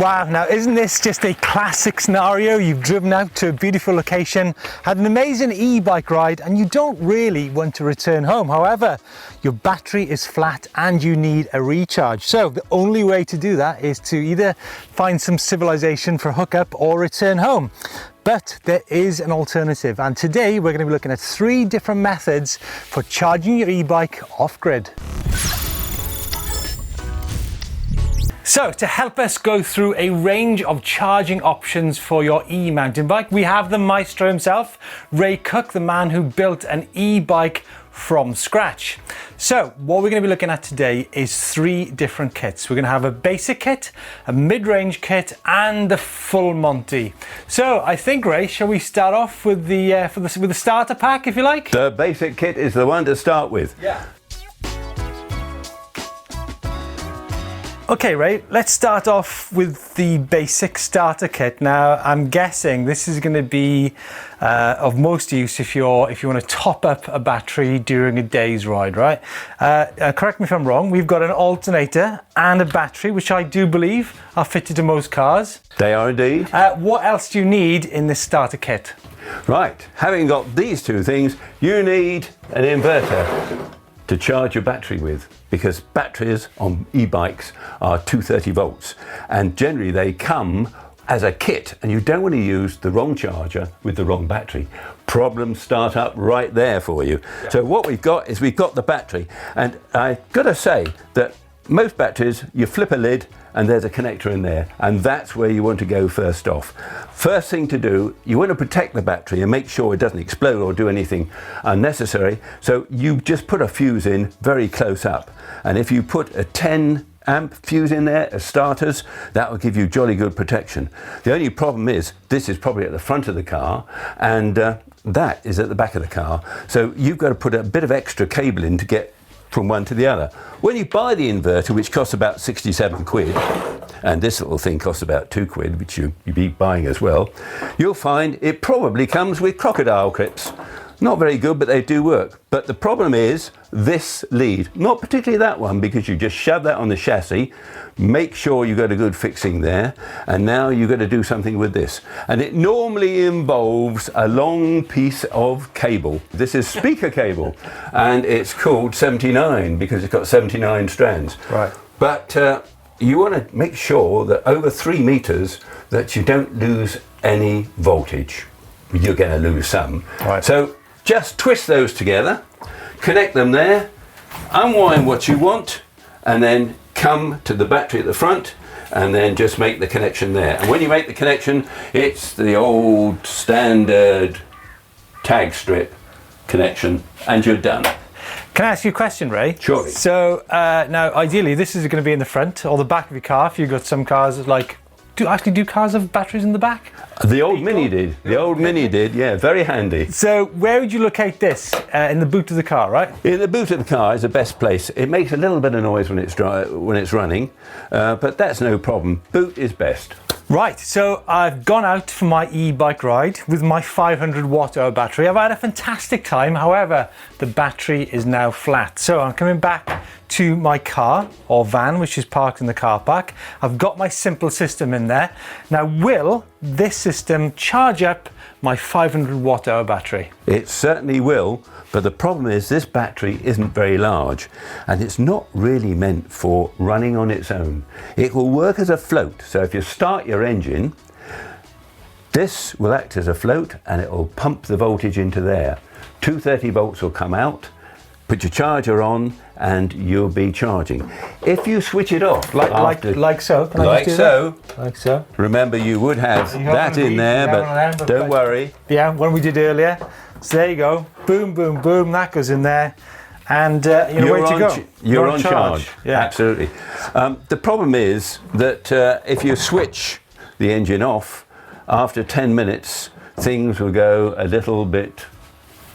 Wow, now isn't this just a classic scenario? You've driven out to a beautiful location, had an amazing e-bike ride, and you don't really want to return home. However, your battery is flat and you need a recharge. So the only way to do that is to either find some civilization for a hookup or return home. But there is an alternative, and today we're going to be looking at 3 different methods for charging your e-bike off-grid. So to help us go through a range of charging options for your e-mountain bike, we have the maestro himself, Ray Cook, the man who built an e-bike from scratch. So what we're going to be looking at today is 3 different kits. We're going to have a basic kit, a mid-range kit, and the full Monty. So I think, Ray, shall we start off with the starter pack, if you like? The basic kit is the one to start with. Yeah. Okay, Ray, let's start off with the basic starter kit. Now, I'm guessing this is going to be of most use if you want to top up a battery during a day's ride, right? Correct me if I'm wrong, we've got an alternator and a battery, which I do believe are fitted to most cars. They are indeed. What else do you need in this starter kit? Right, having got these 2 things, you need an inverter to charge your battery with, because batteries on e-bikes are 230 volts, and generally they come as a kit, and you don't want to use the wrong charger with the wrong battery. Problems start up right there for you. Yeah. So what we've got is we've got the battery, and I've got to say that most batteries, you flip a lid and there's a connector in there, and that's where you want to go first off. First thing to do, you want to protect the battery and make sure it doesn't explode or do anything unnecessary, so you just put a fuse in very close up, and if you put a 10 amp fuse in there as starters, that will give you jolly good protection. The only problem is this is probably at the front of the car, and that is at the back of the car, so you've got to put a bit of extra cable in to get from one to the other. When you buy the inverter, which costs about 67 quid, and this little thing costs about 2 quid, which you'd be buying as well, you'll find it probably comes with crocodile clips. Not very good, but they do work. But the problem is this lead, not particularly that one, because you just shove that on the chassis, make sure you got a good fixing there, and now you've got to do something with this. And it normally involves a long piece of cable. This is speaker cable, and it's called 79 because it's got 79 strands. Right. But you want to make sure that over 3 meters that you don't lose any voltage. You're going to lose some. Right. So just twist those together, connect them there, unwind what you want, and then come to the battery at the front, and then just make the connection there. And when you make the connection, it's the old standard tag strip connection, and you're done. Can I ask you a question, Ray? Sure. So now, ideally, this is going to be in the front or the back of your car. If you've got some cars like, do cars have batteries in the back? The old Mini did. The old Mini did, yeah, very handy. So where would you locate this? In the boot of the car, right? In the boot of the car is the best place. It makes a little bit of noise when it's running, but that's no problem. Boot is best. Right, so I've gone out for my e-bike ride with my 500 watt hour battery. I've had a fantastic time, however, the battery is now flat. So I'm coming back to my car or van, which is parked in the car park. I've got my simple system in there. Now, will this system charge up my 500 watt hour battery? It certainly will, but the problem is this battery isn't very large, and it's not really meant for running on its own. It will work as a float, so if you start your engine, this will act as a float and it will pump the voltage into there. 230 volts will come out, put your charger on, and you'll be charging. If you switch it off, like so. Like so. Like so. Remember, you would have that in there, but don't worry. Yeah, one we did earlier. So there you go. Boom, boom, boom. That goes in there, and you're ready to go. You're on charge. Yeah, absolutely. The problem is that if you switch the engine off after 10 minutes, things will go a little bit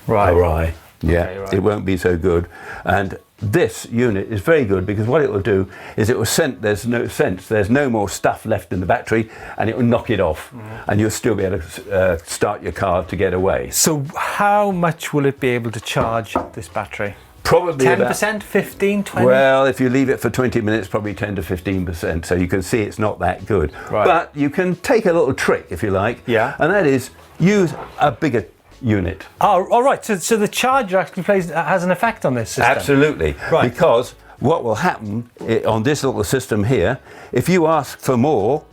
awry. Yeah, okay, right. It won't be so good. And this unit is very good because what it will do is it will sense there's no more stuff left in the battery, and it will knock it off, and you'll still be able to start your car to get away. So how much will it be able to charge this battery? Probably 10%, 15, 20? Well, if you leave it for 20 minutes, probably 10 to 15%. So you can see it's not that good. Right. But you can take a little trick, if you like. Yeah. And that is use a bigger unit. Oh, all right. So the charger actually has an effect on this system? Absolutely. Right. Because what will happen on this little system here, if you ask for more,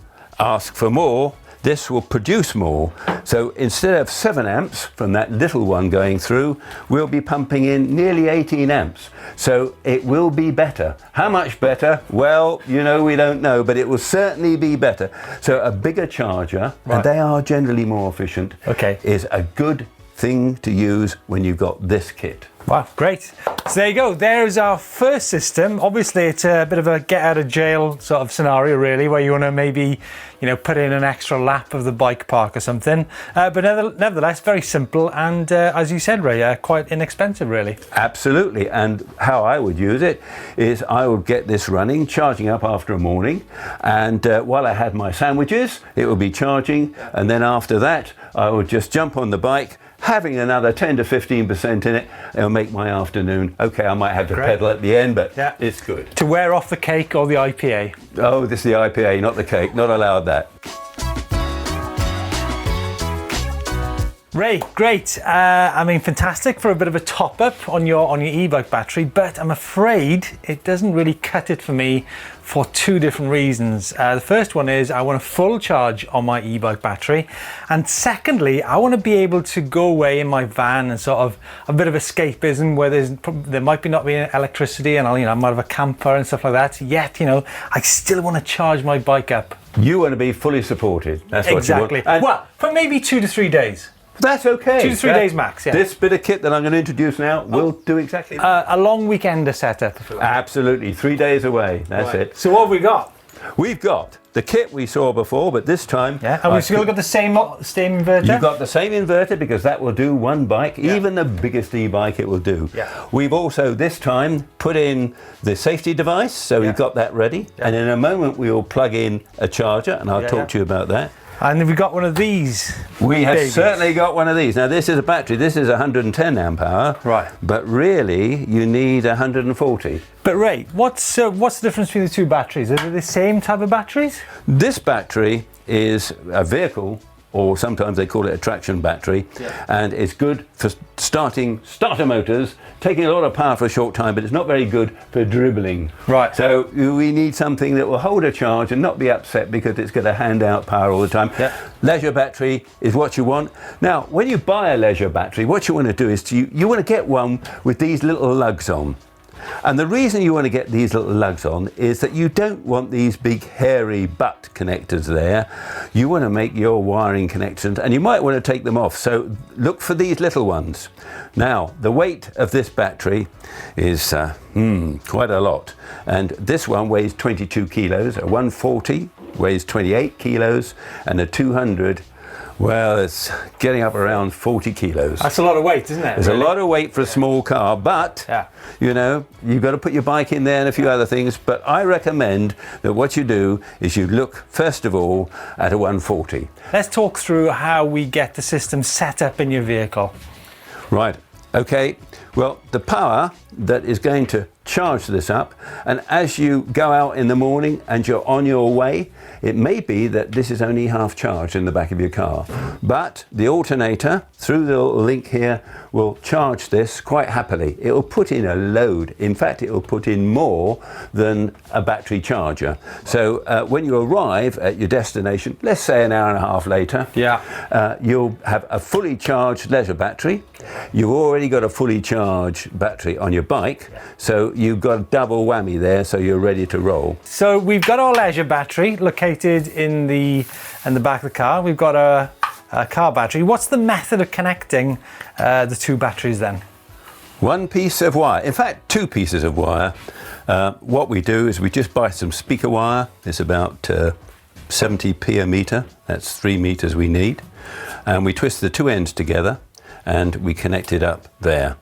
this will produce more. So instead of 7 amps from that little one going through, we'll be pumping in nearly 18 amps. So it will be better. How much better? Well, you know, we don't know, but it will certainly be better. So a bigger charger, right, and they are generally more efficient, okay, is a good thing to use when you've got this kit. Wow, great. So there you go. There's our first system. Obviously, it's a bit of a get out of jail sort of scenario, really, where you want to maybe, you know, put in an extra lap of the bike park or something. But nevertheless, very simple and, as you said, Ray, quite inexpensive, really. Absolutely. And how I would use it is I would get this running, charging up after a morning. And while I had my sandwiches, it would be charging. And then after that, I would just jump on the bike, having another 10 to 15% in it. It'll make my afternoon. Okay, I might have to pedal at the end, but yeah, it's good. To wear off the cake or the IPA? Oh, this is the IPA, not the cake. Not allowed that. Ray, great. I mean, fantastic for a bit of a top up on your e-bike battery, but I'm afraid it doesn't really cut it for me for two different reasons. The first one is I want a full charge on my e-bike battery, and secondly, I want to be able to go away in my van and sort of a bit of escapism where there might not be electricity, and I might have a camper and stuff like that. Yet, I still want to charge my bike up. You want to be fully supported. That's what exactly. you want. Well, for maybe 2 to 3 days. That's okay. 2 to 3 days max, yeah. This bit of kit that I'm going to introduce now will do exactly that. A long weekender setup. Absolutely. 3 days away. That's it. So what have we got? We've got the kit we saw before, but this time... Yeah, and we've still got the same inverter? You've got the same inverter because that will do one bike. Yeah. Even the biggest e-bike it will do. Yeah. We've also this time put in the safety device, so we've got that ready. Yeah. And in a moment we will plug in a charger, and I'll talk to you about that. And we've got one of these. We have certainly got one of these. Now this is a battery. This is 110 amp hour. Right. But really, you need 140. But Ray, what's the difference between the two batteries? Are they the same type of batteries? This battery is a vehicle, or sometimes they call it a traction battery, and it's good for starting starter motors, taking a lot of power for a short time, but it's not very good for dribbling. Right. So we need something that will hold a charge and not be upset because it's going to hand out power all the time. Yeah. Leisure battery is what you want. Now, when you buy a leisure battery, what you want to do is you want to get one with these little lugs on. And the reason you want to get these little lugs on is that you don't want these big hairy butt connectors there. You want to make your wiring connections, and you might want to take them off. So look for these little ones. Now, the weight of this battery is quite a lot. And this one weighs 22 kilos, a 140 weighs 28 kilos, and a 200, well, it's getting up around 40 kilos. That's a lot of weight, isn't it? It's a lot of weight for a small car, but, you've got to put your bike in there and a few other things. But I recommend that what you do is you look, first of all, at a 140. Let's talk through how we get the system set up in your vehicle. Right. Okay. Well, the power that is going to charge this up, and as you go out in the morning and you're on your way, it may be that this is only half charged in the back of your car, but the alternator through the little link here will charge this quite happily. It will put in a load. In fact, it will put in more than a battery charger. So when you arrive at your destination, let's say an hour and a half later, you'll have a fully charged leisure battery. You've already got a fully charged battery on your bike, so you've got a double whammy there, so you're ready to roll. So we've got our leisure battery located in the back of the car. We've got a car battery. What's the method of connecting the two batteries then? One piece of wire, in fact 2 pieces of wire. What we do is we just buy some speaker wire. It's about 70p a meter. That's 3 meters we need. And we twist the 2 ends together and we connect it up there.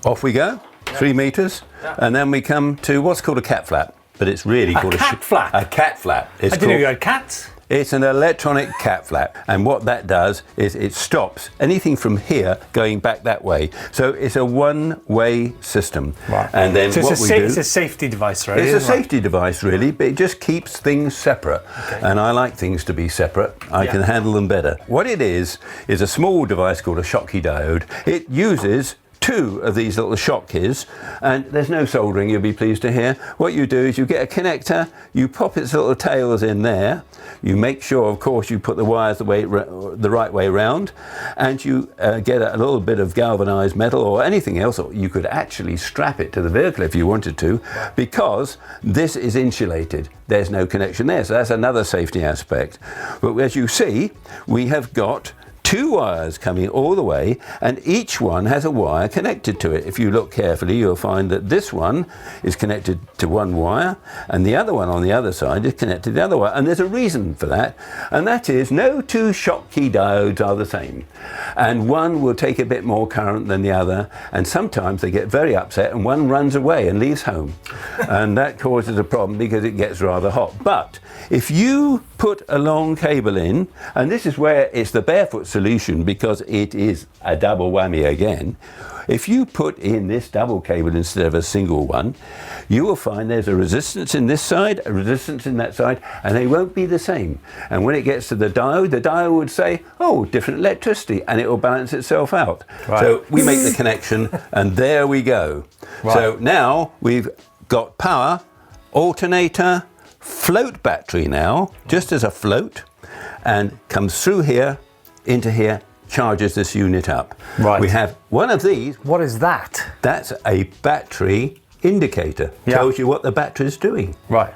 Off we go, 3 meters, and then we come to what's called a cat flap, but it's really called cat flap. A cat flap. I didn't know you had cats. It's an electronic cat flap, and what that does is it stops anything from here going back that way. So it's a one-way system. Right. And then so what we do... It's a safety device, right? It's a safety device, really, but it just keeps things separate. Okay. And I like things to be separate. I can handle them better. What it is a small device called a Schottky diode. It uses 2 of these little Schottkys, and there's no soldering, you'll be pleased to hear. What you do is you get a connector, you pop its little tails in there, you make sure, of course, you put the wires the right way round, and you get a little bit of galvanized metal or anything else, or you could actually strap it to the vehicle if you wanted to, because this is insulated. There's no connection there, so that's another safety aspect. But as you see, we have got 2 wires coming all the way, and each one has a wire connected to it. If you look carefully, you'll find that this one is connected to one wire, and the other one on the other side is connected to the other wire. And there's a reason for that, and that is no 2 Schottky diodes are the same. And one will take a bit more current than the other, and sometimes they get very upset and one runs away and leaves home. And that causes a problem because it gets rather hot. But if you put a long cable in, and this is where it's the barefoot solution because it is a double whammy again. If you put in this double cable instead of a single one, you will find there's a resistance in this side, a resistance in that side, and they won't be the same. And when it gets to the diode would say, oh, different electricity, and it will balance itself out. Right. So we make the connection, and there we go. Right. So now we've got power, alternator, float battery now, just as a float, and comes through here, into here, charges this unit up. Right. We have one of these. What is that? That's a battery indicator. Tells you what the battery is doing. Right.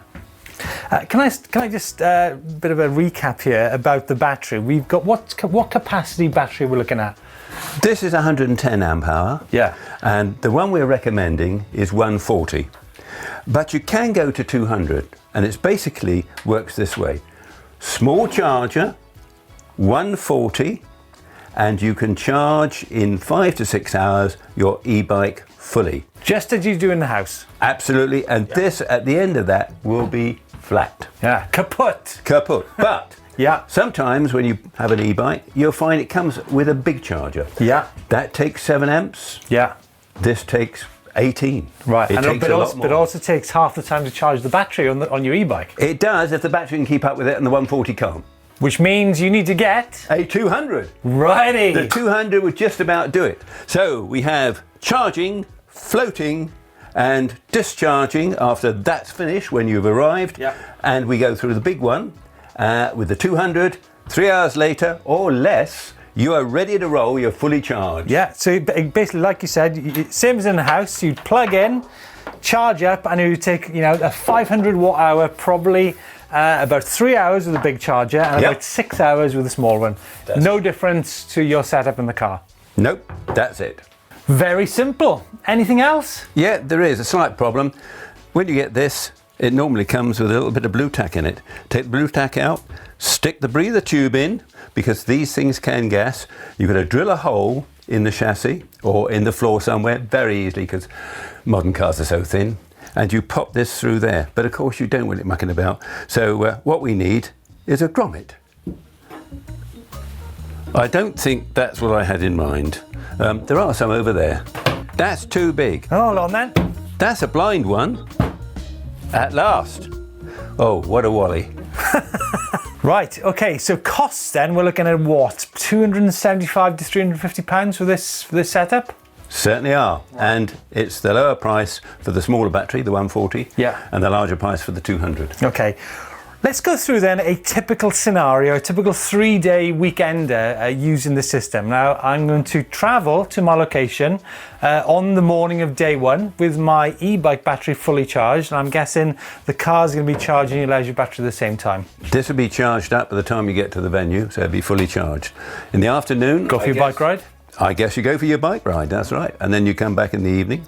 Can I just bit of a recap here about the battery? We've got what capacity battery we're looking at? This is 110 amp hour. Yeah. And the one we're recommending is 140. But you can go to 200, and it's basically works this way. Small charger, 140, and you can charge in 5 to 6 hours your e-bike fully. Just as you do in the house? Absolutely, and this at the end of that will be flat. Yeah, kaput. Kaput, but yeah, sometimes when you have an e-bike, you'll find it comes with a big charger. Yeah. That takes 7 amps. Yeah. This takes 18. Right, but also takes half the time to charge the battery on your e-bike. It does if the battery can keep up with it and the 140 can't. Which means you need to get a 200. Righty. The 200 would just about do it. So we have charging, floating, and discharging after that's finished when you've arrived. Yep. And we go through the big one with the 200. 3 hours later or less, you are ready to roll. You're fully charged. Yeah. So basically, like you said, same as in the house. You'd plug in, charge up, and it would take a 500 watt hour probably. About 3 hours with a big charger and about 6 hours with a small one. No difference to your setup in the car. Nope, that's it. Very simple. Anything else? Yeah, there is a slight problem. When you get this, it normally comes with a little bit of blue tack in it. Take the blue tack out, stick the breather tube in, because these things can gas. You've got to drill a hole in the chassis or in the floor somewhere very easily because modern cars are so thin. And you pop this through there. But of course you don't want it mucking about. So what we need is a grommet. I don't think that's what I had in mind. There are some over there. That's too big. Hold on then. That's a blind one. At last. Oh, what a wally. Right, okay, so costs then, we're looking at what? 275 to 350 pounds for this setup? Certainly are, and it's the lower price for the smaller battery, the 140, and the larger price for the 200. Okay, let's go through then a typical scenario, a typical 3-day weekender using the system. Now, I'm going to travel to my location on the morning of day 1 with my e-bike battery fully charged, and I'm guessing the car's going to be charging your leisure battery at the same time. This will be charged up by the time you get to the venue, so it'll be fully charged. In the afternoon... Go for your bike ride? I guess you go for your bike ride, that's right. And then you come back in the evening.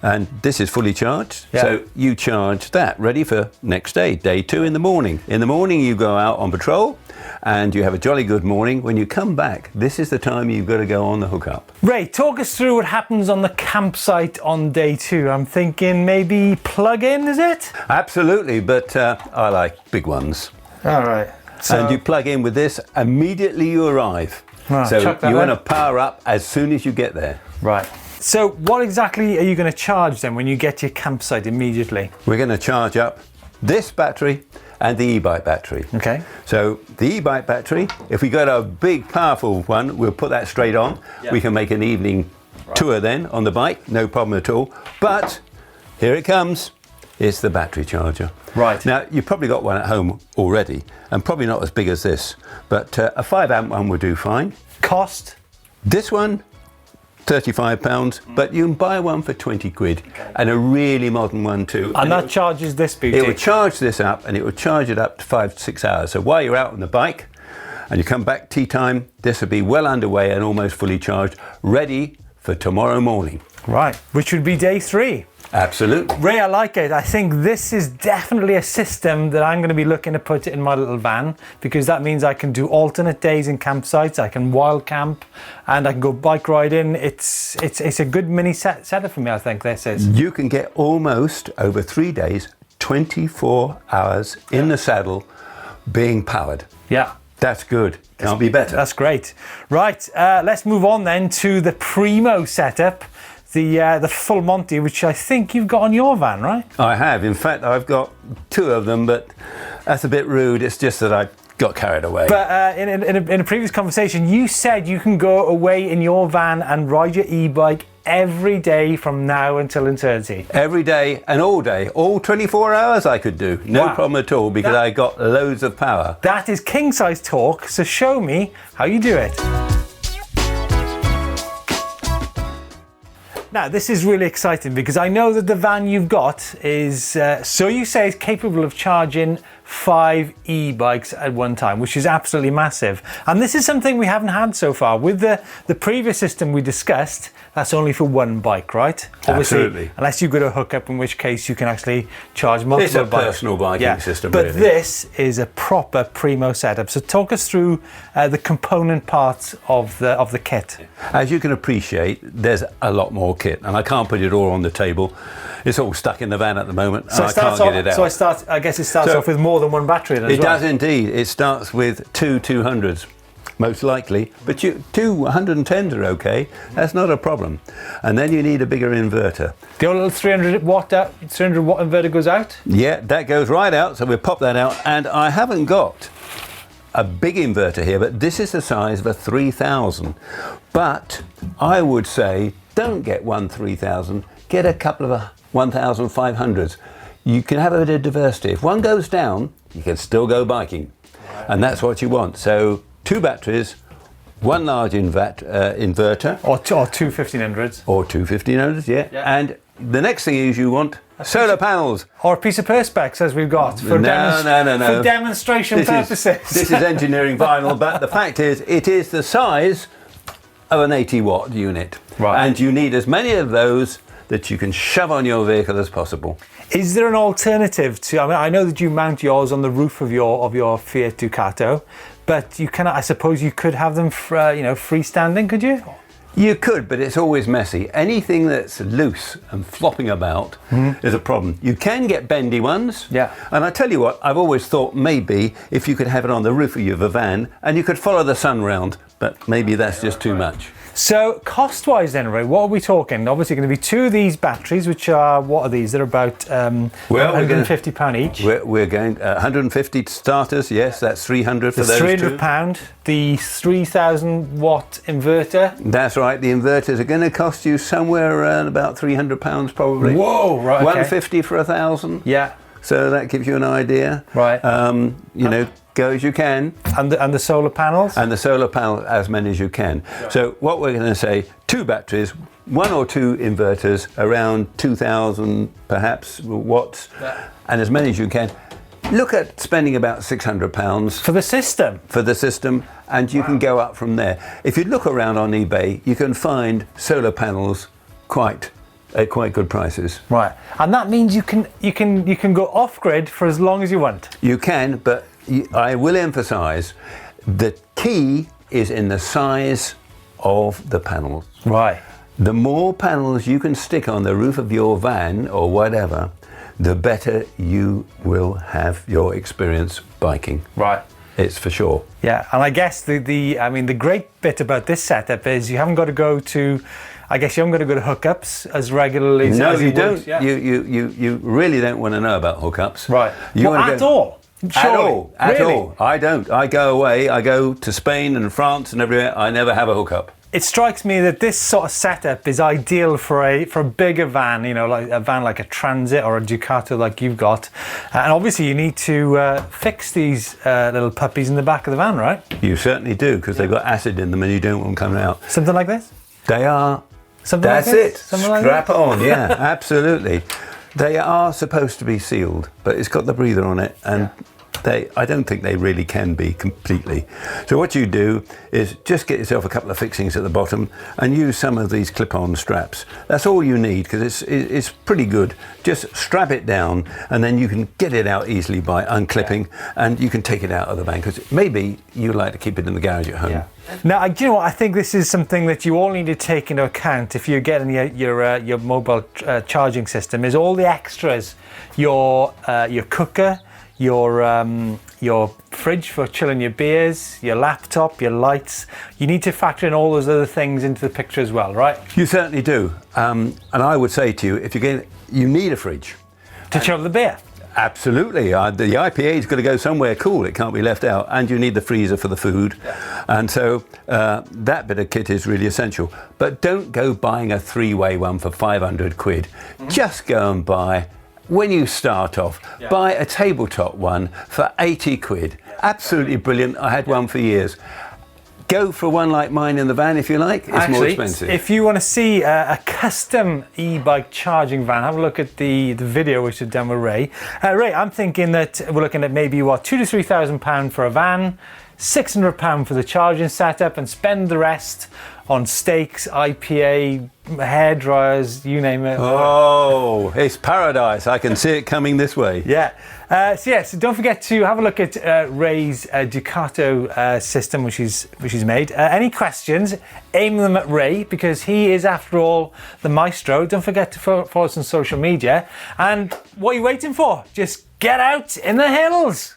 And this is fully charged. Yeah. So you charge that, ready for next day, day 2 in the morning. In the morning you go out on patrol and you have a jolly good morning. When you come back, this is the time you've got to go on the hookup. Ray, talk us through what happens on the campsite on day 2. I'm thinking maybe plug in, is it? Absolutely, but I like big ones. All right. So, and you plug in with this, immediately you arrive. Right, so you want to in. power up as soon as you get there. Right. So what exactly are you going to charge then when you get to your campsite immediately? We're going to charge up this battery and the e-bike battery. Okay. So the e-bike battery, if we got a big powerful one, we'll put that straight on. Yeah. We can make an evening tour then on the bike, no problem at all. But here it comes. It's the battery charger. Right. Now, you've probably got one at home already, and probably not as big as this, but a 5 amp one will do fine. Cost? This one, £35, but you can buy one for 20 quid, and a really modern one too. And that charges this beauty? It will charge this up, and it will charge it up to 5 to 6 hours. So while you're out on the bike, and you come back tea time, this will be well underway and almost fully charged, ready for tomorrow morning. Right, which would be day 3. Absolutely. Ray, I like it. I think this is definitely a system that I'm going to be looking to put in my little van, because that means I can do alternate days in campsites, I can wild camp, and I can go bike riding. It's a good mini setup for me, I think this is. You can get almost, over 3 days, 24 hours in the saddle being powered. Yeah. That's good. Can't be better. That's great. Right, let's move on then to the Primo setup. The full Monty, which I think you've got on your van, right? I have. In fact, I've got 2 of them, but that's a bit rude. It's just that I got carried away. But in a previous conversation, you said you can go away in your van and ride your e-bike every day from now until eternity. Every day and all day, all 24 hours I could do. No problem at all, because I got loads of power. That is king size talk, so show me how you do it. Now, this is really exciting because I know that the van you've got is, so you say, is capable of charging 5 e-bikes at one time, which is absolutely massive. And this is something we haven't had so far. With the previous system we discussed, that's only for one bike, right? Obviously, absolutely. Unless you've got a hookup, in which case you can actually charge multiple bikes. It's a personal biking system, But really. this is a proper Primo setup. So talk us through the component parts of the kit. As you can appreciate, there's a lot more kit, and I can't put it all on the table. It's all stuck in the van at the moment, and I can't get it out. So I guess it starts off with more than one battery then as It well. does indeed. It starts with 2 200s, most likely, but 2 110s are okay. That's not a problem. And then you need a bigger inverter. The old little 300 watt inverter goes out? Yeah, that goes right out, so we'll pop that out. And I haven't got a big inverter here, but this is the size of a 3000. But I would say, don't get one 3000, get a couple of 1500s. You can have a bit of diversity. If one goes down, you can still go biking. And that's what you want. So 2 batteries, 1 large inverter. Or two 1500s. Or 2 1500s, yeah. And the next thing is you want solar panels. Or a piece of perspex, as we've got, for, No. for demonstration purposes. This is engineering vinyl, but the fact is, it is the size of an 80 watt unit. Right. And you need as many of those that you can shove on your vehicle as possible. Is there an alternative to? I mean, I know that you mount yours on the roof of your Fiat Ducato, but you can. I suppose you could have them, freestanding. Could you? You could, but it's always messy. Anything that's loose and flopping about is a problem. You can get bendy ones. Yeah. And I tell you what, I've always thought maybe if you could have it on the roof of your van and you could follow the sun round, but maybe that's just too much. So cost-wise then, Ray, what are we talking? Obviously going to be 2 of these batteries, which are, what are these? They're about £150 each. We're going 150 starters, yes, that's 300 for those £300, the 3000 watt inverter. That's right, the inverters are going to cost you somewhere around about £300 probably. Whoa, right, okay. 150 for 1,000. Yeah. So that gives you an idea. Right. Go as you can. And the solar panels? And the solar panel, as many as you can. Yeah. So what we're going to say, 2 batteries, 1 or 2 inverters, around 2,000 perhaps watts, and as many as you can. Look at spending about £600 for the system. For the system, and you can go up from there. If you look around on eBay, you can find solar panels at quite good prices. Right, and that means you can go off grid for as long as you want. You can, but I will emphasise the key is in the size of the panels. Right. The more panels you can stick on the roof of your van or whatever, the better you will have your experience biking. Right. It's for sure. Yeah, and I guess the great bit about this setup is you haven't got to go to, I guess you haven't got to go to hookups as regularly No, as you would. don't. Yeah. You really don't want to know about hookups. Right. You Well, wanna at go- all? Surely. At Really? all. I don't. I go away. I go to Spain and France and everywhere. I never have a hookup. It strikes me that this sort of setup is ideal for a bigger van, like a van like a Transit or a Ducato like you've got. And obviously you need to fix these little puppies in the back of the van, right? You certainly do, because they've got acid in them and you don't want them coming out. Something like this? They are. Something That's like this? it. Something like Strap that? on. Yeah, absolutely. They are supposed to be sealed, but it's got the breather on it, and I don't think they really can be completely. So what you do is just get yourself a couple of fixings at the bottom and use some of these clip-on straps. That's all you need, because it's pretty good. Just strap it down and then you can get it out easily by unclipping, and you can take it out of the van, because maybe you like to keep it in the garage at home. Yeah. Now, do you know what? I think this is something that you all need to take into account if you're getting your mobile charging system, is all the extras. Your cooker, your fridge for chilling your beers, your laptop, your lights. You need to factor in all those other things into the picture as well, right? You certainly do. And I would say to you, if you need a fridge. To chill the beer. Absolutely. The IPA is going to go somewhere cool. It can't be left out. And you need the freezer for the food. Yeah. And so that bit of kit is really essential. But don't go buying a three-way one for 500 quid. Mm-hmm. Just go and buy, when you start off, buy a tabletop one for 80 quid. Yeah. Absolutely brilliant. I had one for years. Go for one like mine in the van if you like. It's more expensive. If you want to see a custom e-bike charging van, have a look at the video which is done with Ray. Ray, I'm thinking that we're looking at maybe £2,000 to £3,000 for a van, £600 for the charging setup, and spend the rest on steaks, IPA, hair dryers, you name it. Oh, it's paradise. I can see it coming this way. Yeah. So don't forget to have a look at Ray's Ducato system, which he's made. Any questions, aim them at Ray, because he is, after all, the maestro. Don't forget to follow us on social media. And what are you waiting for? Just get out in the hills.